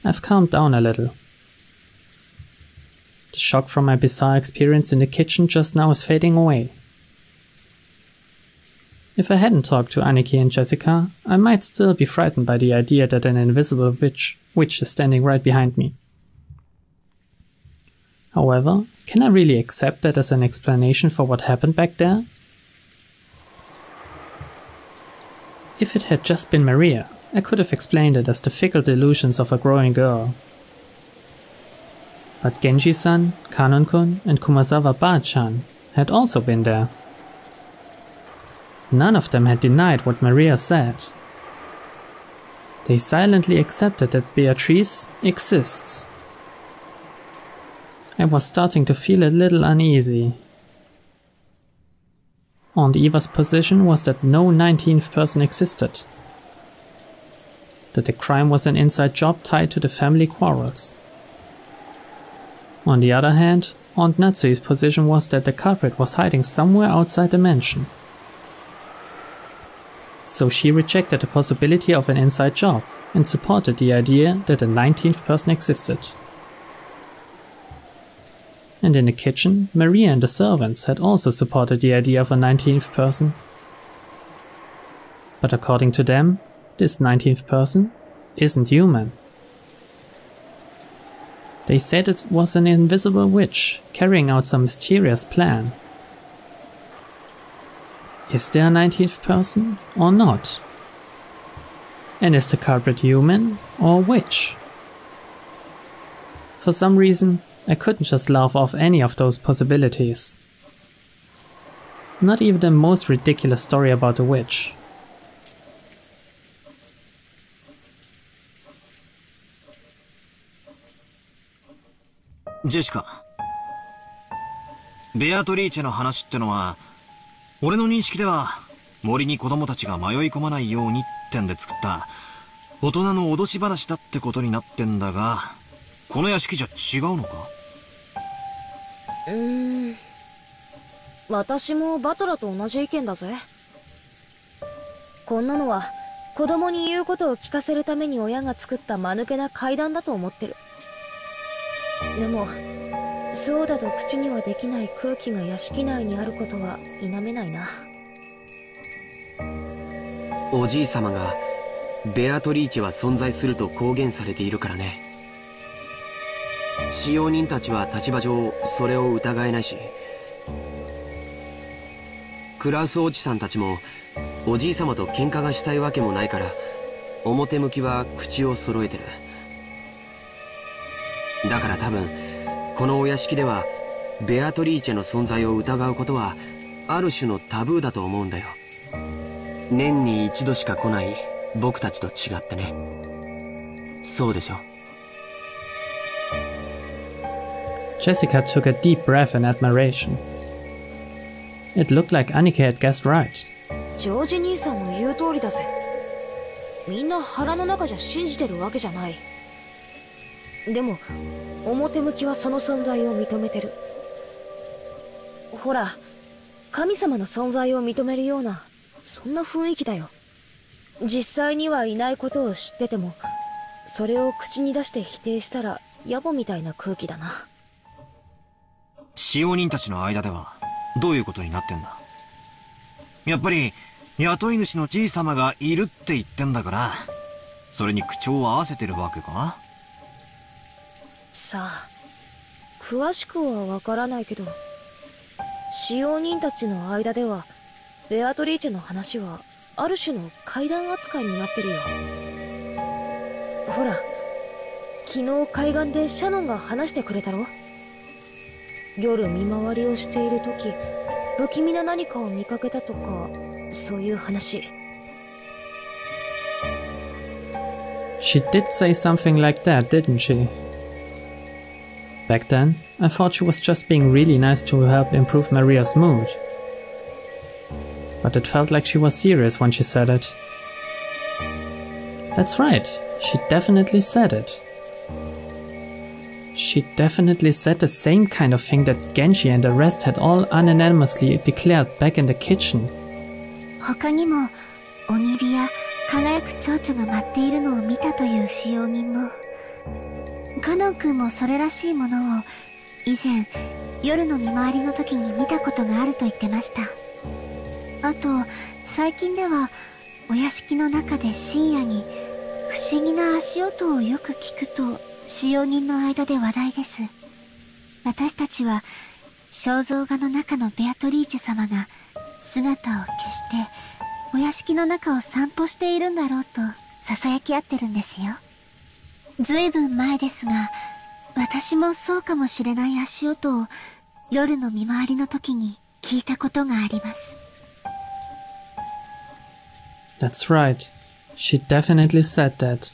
I've calmed down a little. The shock from my bizarre experience in the kitchen just now is fading away. If I hadn't talked to Aniki and Jessica, I might still be frightened by the idea that an invisible witch is standing right behind me. However, can I really accept that as an explanation for what happened back there? If it had just been Maria, I could have explained it as the fickle delusions of a growing girl. But Genji-san, Kanon-kun and Kumasawa-ba-chan had also been there. None of them had denied what Maria said. They silently accepted that Beatrice exists. I was starting to feel a little uneasy. Aunt Eva's position was that no 19th person existed. That the crime was an inside job tied to the family quarrels. On the other hand, Aunt Natsui's position was that the culprit was hiding somewhere outside the mansion. So she rejected the possibility of an inside job and supported the idea that a 19th person existed. And in the kitchen, Maria and the servants had also supported the idea of a 19th person. But according to them, this 19th person isn't human. They said it was an invisible witch carrying out some mysterious plan. Is there a 19th person or not? And is the culprit human or witch? For some reason, I couldn't just laugh off any of those possibilities. Not even the most ridiculous story about a witch. Jessica, ベアトリーチェの話ってのは、俺の認識では森に子供たちが迷い込まないようにってんで作った大人の脅し話だってことになってんだが、この屋敷じゃ違うのか？私もバトラと同じ意見だぜ。こんなのは子供に言うことを聞かせるために親が作った間抜けな怪談だと思ってる。でもそうだと口にはできない空気が屋敷内にあることは否めないな。おじい様がベアトリーチェは存在すると公言されているからね。使用人たちは立場上それを疑えないし、クラウスおじさんたちもおじい様と喧嘩がしたいわけもないから、表向きは口を揃えてる。だから多分このお屋敷ではベアトリーチェの存在を疑うことはある種のタブーだと思うんだよ。年に一度しか来ない僕たちと違ってね。そうでしょ。Jessica took a deep breath in admiration. It looked like Annika had guessed right. ジョージ兄さんの言う通りだぜ。みんな腹の中じゃ信じてるわけじゃない。でも表向きはその存在を認めてる。ほら、神様の存在を認めるようなそんな雰囲気だよ。実際にはいないことを知ってても、それを口に出して否定したら野暮みたいな空気だな。使用人たちの間ではどういうことになってんだ？やっぱり雇い主のじい様がいるって言ってんだから、それに口調を合わせてるわけか？さあ、詳しくはわからないけど、使用人たちの間ではベアトリーチェの話はある種の怪談扱いになってるよ。ほら、昨日海岸でシャノンが話してくれたろ。夜見回りをしている時、不気味な何かを見かけたとか、そういう話。She did say something like that, didn't she? Back then, I thought she was just being really nice to help improve Maria's mood. But it felt like she was serious when she said it. That's right, she definitely said it. She definitely said the same kind of thing that Genji and the rest had all unanimously declared back in the kitchen. 他にも鬼火や輝く蝶々が舞っているのを見たという使用人もカノン君もそれらしいものを以前夜の見回りの時に見たことがあると言ってました。あと最近ではお屋敷の中で深夜に不思議な足音をよく聞くと使用人の間で話題です。私たちは肖像画の中のベアトリーチェ様が姿を消してお屋敷の中を散歩しているんだろうと囁き合ってるんですよ。ずいぶん前ですが、私もそうかもしれない足音を夜の見回りの時に聞いたことがあります。That's right. She definitely said that.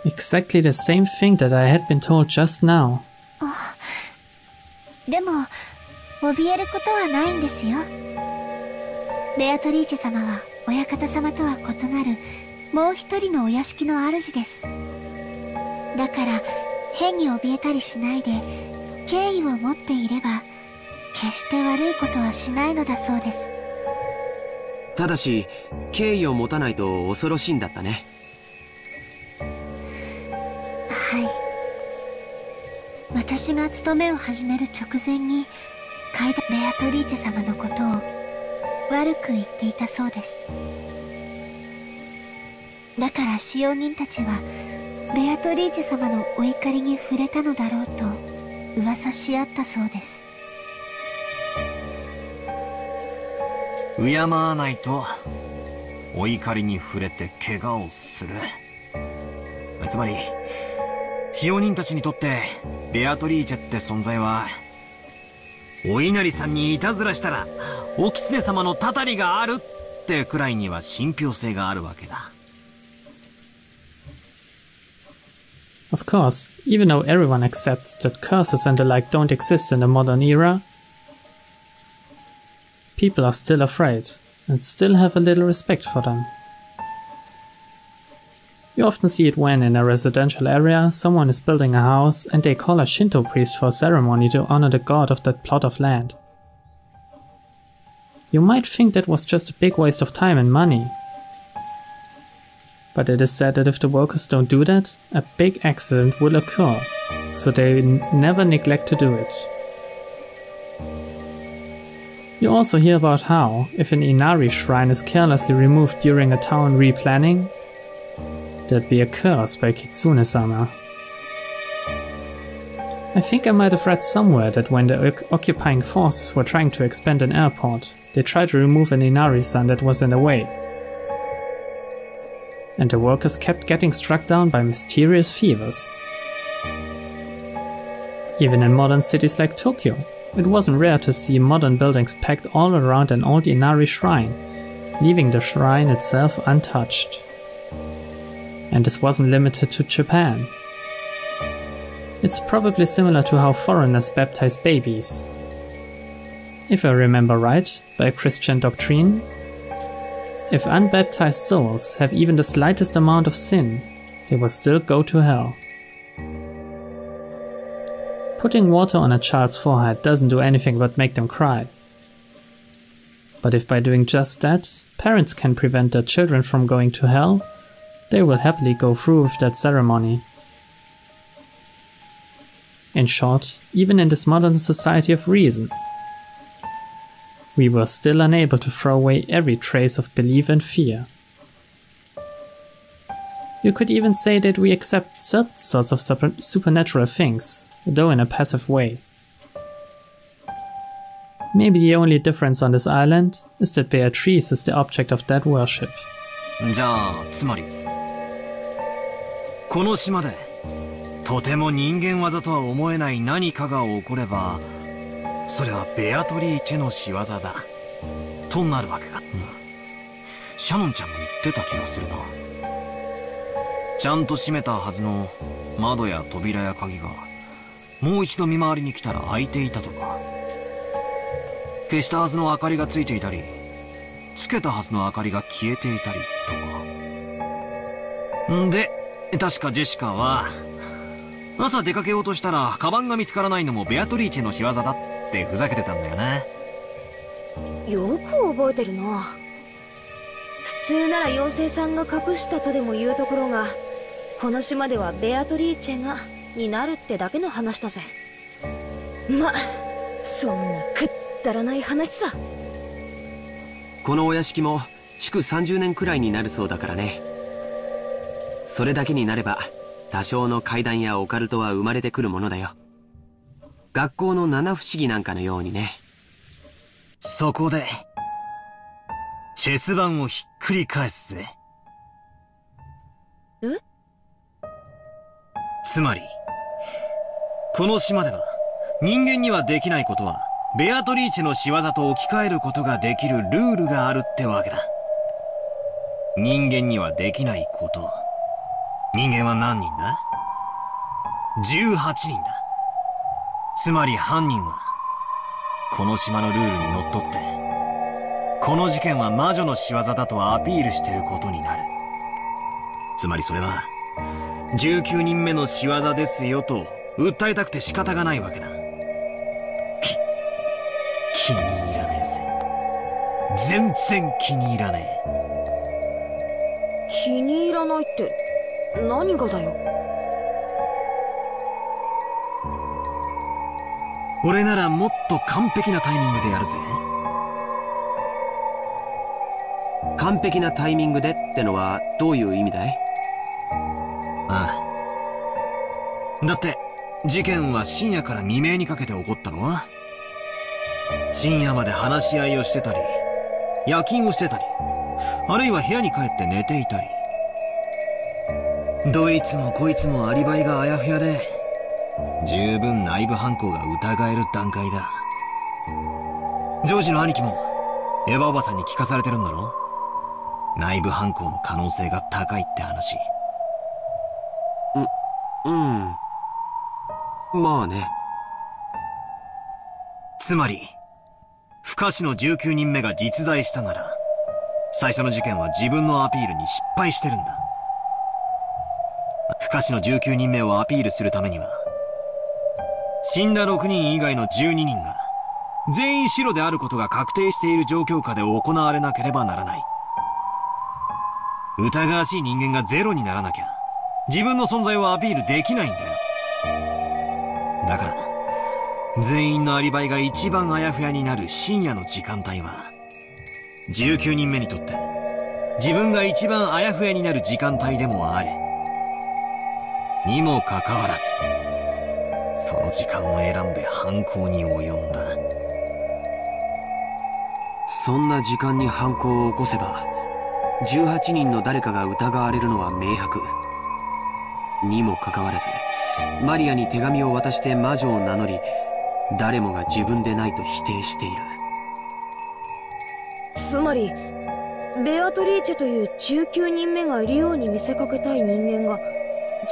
Exactly the same thing that I had been told just now. でも、怯えることはないんですよ。ベアトリーチェ様は親方様とは異なるもう一人のお屋敷の主です。だから変に怯えたりしないで敬意を持っていれば決して悪いことはしないのだそうです。ただし敬意を持たないと恐ろしいんだったね。はい。私が勤めを始める直前にベアトリーチェ様のことを悪く言っていたそうです。だから使用人たちはベアトリーチェ様のお怒りに触れたのだろうと噂し合ったそうです。敬わないとお怒りに触れて怪我をする。つまり使用人たちにとってベアトリーチェって存在はお稲荷さんにいたずらしたらお狐様のたたりがあるってくらいには信憑性があるわけだ。Of course, even though everyone accepts that curses and the like don't exist in the modern era, people are still afraid and still have a little respect for them. You often see it when, in a residential area, someone is building a house and they call a Shinto priest for a ceremony to honor the god of that plot of land. You might think that was just a big waste of time and money. But it is said that if the workers don't do that, a big accident will occur, so they never neglect to do it. You also hear about how, if an Inari shrine is carelessly removed during a town replanning, there'd be a curse by Kitsune-sama. I think I might have read somewhere that when the occupying forces were trying to expand an airport, they tried to remove an Inari-san that was in the way. And the workers kept getting struck down by mysterious fevers. Even in modern cities like Tokyo, it wasn't rare to see modern buildings packed all around an old Inari shrine, leaving the shrine itself untouched. And this wasn't limited to Japan. It's probably similar to how foreigners baptize babies. If I remember right, by Christian doctrine, if unbaptized souls have even the slightest amount of sin, they will still go to hell. Putting water on a child's forehead doesn't do anything but make them cry. But if by doing just that, parents can prevent their children from going to hell, they will happily go through with that ceremony. In short, even in this modern society of reason, we were still unable to throw away every trace of belief and fear. You could even say that we accept certain sorts of supernatural things, though in a passive way. Maybe the only difference on this island is that Beatrice is the object of that worship. じゃあ、つまりこの島でとても人間技とは思えない何かが起これば、それはベアトリーチェの仕業だとなるわけか。シャノンちゃんも言ってた気がするな。ちゃんと閉めたはずの窓や扉や鍵がもう一度見回りに来たら開いていたとか、消したはずの明かりがついていたり、つけたはずの明かりが消えていたりとか。んで、確かジェシカは朝出かけようとしたらカバンが見つからないのもベアトリーチェの仕業だってふざけてたんだよな。よく覚えてるな。普通なら妖精さんが隠したとでも言うところが、この島ではベアトリーチェがになるってだけの話だぜ。ま、そんなくだらない話さ。このお屋敷も築30年くらいになるそうだからね。それだけになれば多少の怪談やオカルトは生まれてくるものだよ。学校の七不思議なんかのようにね。そこでチェス盤をひっくり返すぜ。え？つまりこの島では人間にはできないことはベアトリーチェの仕業と置き換えることができるルールがあるってわけだ。人間にはできないこと。人間は何人だ？ 18 人だ。つまり犯人はこの島のルールにのっとってこの事件は魔女の仕業だとアピールしてることになる。つまりそれは19人目の仕業ですよと訴えたくて仕方がないわけだ。気に入らねえぜ。全然気に入らね気に入らないって何がだよ。俺ならもっと完璧なタイミングでやるぜ。完璧なタイミングでってのはどういう意味だい？ああ。だって事件は深夜から未明にかけて起こったのは深夜まで話し合いをしてたり夜勤をしてたりあるいは部屋に帰って寝ていたり、どいつもこいつもアリバイがあやふやで十分内部犯行が疑える段階だ。ジョージの兄貴もエヴァおばさんに聞かされてるんだろ。内部犯行の可能性が高いって話。まあね。つまり不可視の19人目が実在したなら最初の事件は自分のアピールに失敗してるんだ。不可視の19人目をアピールするためには死んだ6人以外の12人が全員白であることが確定している状況下で行われなければならない。疑わしい人間がゼロにならなきゃ自分の存在をアピールできないんだよ。だから全員のアリバイが一番あやふやになる深夜の時間帯は19人目にとって自分が一番あやふやになる時間帯でもあるにもかかわらずその時間を選んで犯行に及んだ。そんな時間に犯行を起こせば18人の誰かが疑われるのは明白にもかかわらずマリアに手紙を渡して魔女を名乗り誰もが自分でないと否定している。つまりベアトリーチェという19人目がいるように見せかけたい人間が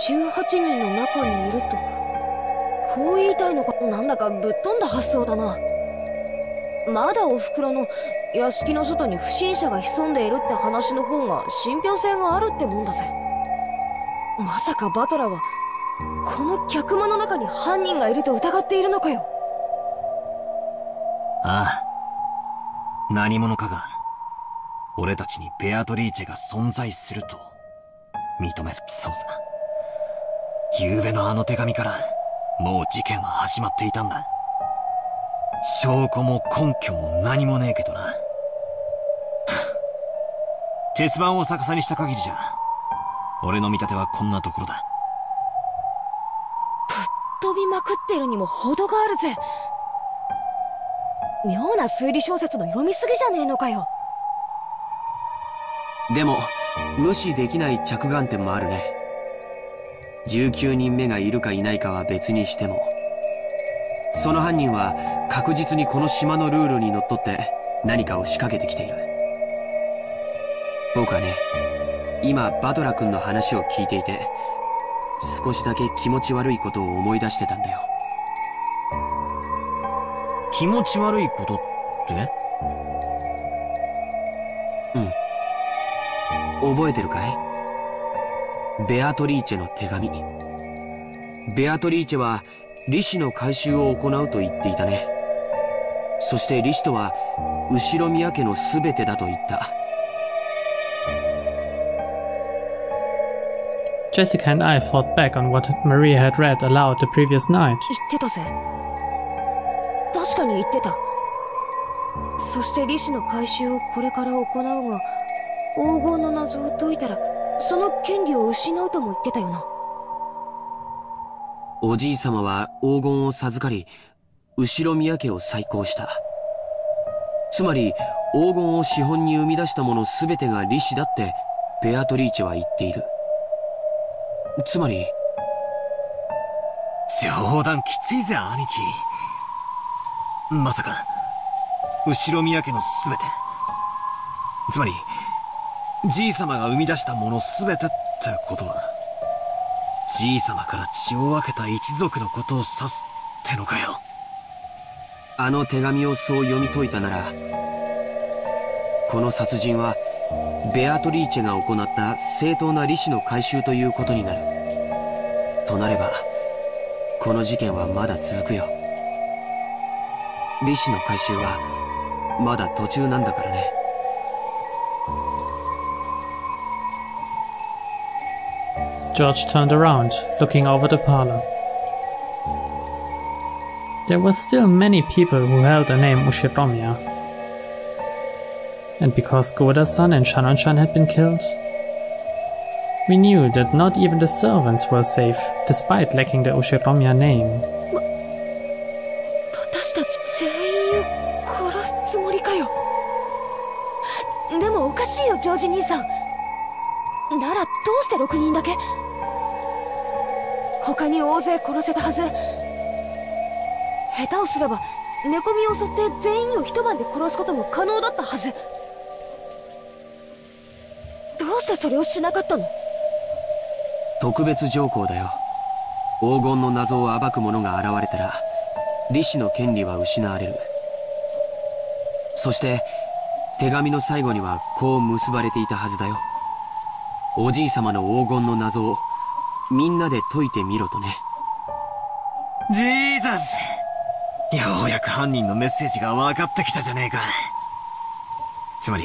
18人の中にいるとこう言いたいのか。なんだかぶっ飛んだ発想だな。まだおふくろの屋敷の外に不審者が潜んでいるって話の方が信憑性があるってもんだぜ。まさかバトラーはこの客間の中に犯人がいると疑っているのかよ。ああ、何者かが俺たちにベアトリーチェが存在すると認めそうさ。昨べのあの手紙からもう事件は始まっていたんだ。証拠も根拠も何もねえけどな。チェス盤を逆さにした限りじゃ俺の見立てはこんなところだ。飛びまくってるにも程があるぜ。妙な推理小説の読みすぎじゃねえのかよ。でも無視できない着眼点もあるね。19人目がいるかいないかは別にしてもその犯人は確実にこの島のルールにのっとって何かを仕掛けてきている。僕はね今バトラ君の話を聞いていて少しだけ気持ち悪いことを思い出してたんだよ。気持ち悪いことって？覚えてるかい？ベアトリーチェの手紙。ベアトリーチェは利子の回収を行うと言っていたね。そして利子とは後ろ宮家の全てだと言った。Jessica and I thought back on what Maria had read aloud the previous night. 言ってたぜ。確かに言ってた。そして利子の回収をこれから行うが、黄金の謎を解いたらその権利を失うとも言ってたよな。おじい様は黄金を授かり、後宮家を再興した。つまり黄金を資本に生み出したもの全てが利子だってベアトリーチェは言っている。つまり冗談きついぜ兄貴。まさか後宮家の全て、つまりじい様が生み出したもの全てってことは、じい様から血を分けた一族のことを指すってのかよ。あの手紙をそう読み解いたなら、この殺人はベアトリーチェが行った正当な利子の回収ということになる。となればこの事件はまだ続くよ。利子の回収はまだ途中なんだからね。George turned around, looking over the parlor. There were still many people who held the name Ushiromiya. And because Goda-san and Shannon-chan had been killed, we knew that not even the servants were safe, despite lacking the Ushiromiya name. 私たち全員を殺すつもりかよ。でもおかしいよ、ジョージ兄さん。ならどうして6人だけ？他に大勢殺せたはず。下手をすれば寝込みを襲って全員を一晩で殺すことも可能だったはず。どうしてそれをしなかったの？特別条項だよ。黄金の謎を暴く者が現れたら利子の権利は失われる。そして手紙の最後にはこう結ばれていたはずだよ。おじい様の黄金の謎をみんなで解いてみろとね。ジーザス、ようやく犯人のメッセージが分かってきたじゃねえか。つまり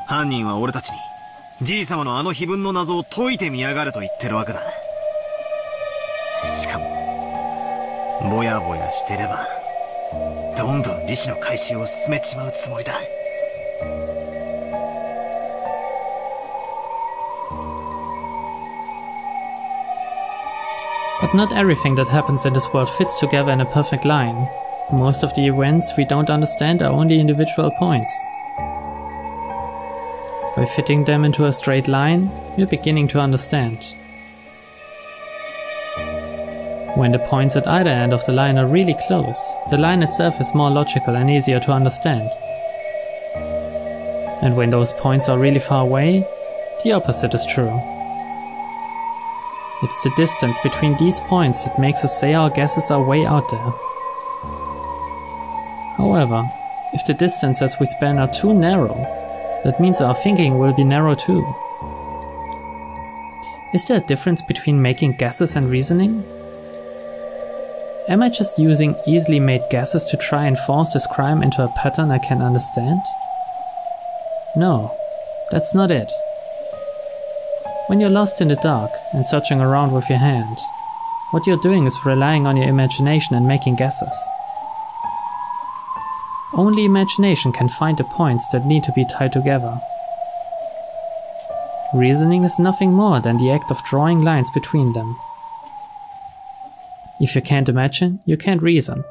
犯人は俺たちにじい様のあの碑文の謎を解いてみやがれと言ってるわけだ。しかもぼやぼやしてればどんどん利子の回収を進めちまうつもりだ。But not everything that happens in this world fits together in a perfect line. Most of the events we don't understand are only individual points. By fitting them into a straight line, we're beginning to understand. When the points at either end of the line are really close, the line itself is more logical and easier to understand. And when those points are really far away, the opposite is true. It's the distance between these points that makes us say our guesses are way out there. However, if the distances we span are too narrow, that means our thinking will be narrow too. Is there a difference between making guesses and reasoning? Am I just using easily made guesses to try and force this crime into a pattern I can understand? No, that's not it. When you're lost in the dark and searching around with your hand, what you're doing is relying on your imagination and making guesses. Only imagination can find the points that need to be tied together. Reasoning is nothing more than the act of drawing lines between them. If you can't imagine, you can't reason.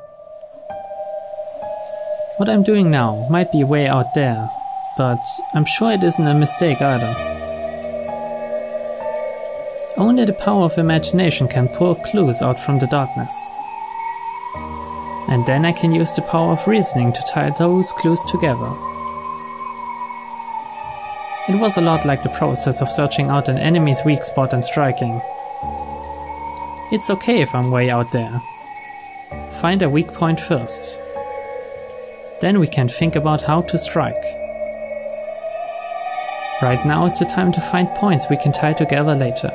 What I'm doing now might be way out there, but I'm sure it isn't a mistake either. Only the power of imagination can pull clues out from the darkness. And then I can use the power of reasoning to tie those clues together. It was a lot like the process of searching out an enemy's weak spot and striking. It's okay if I'm way out there. Find a weak point first. Then we can think about how to strike. Right now is the time to find points we can tie together later.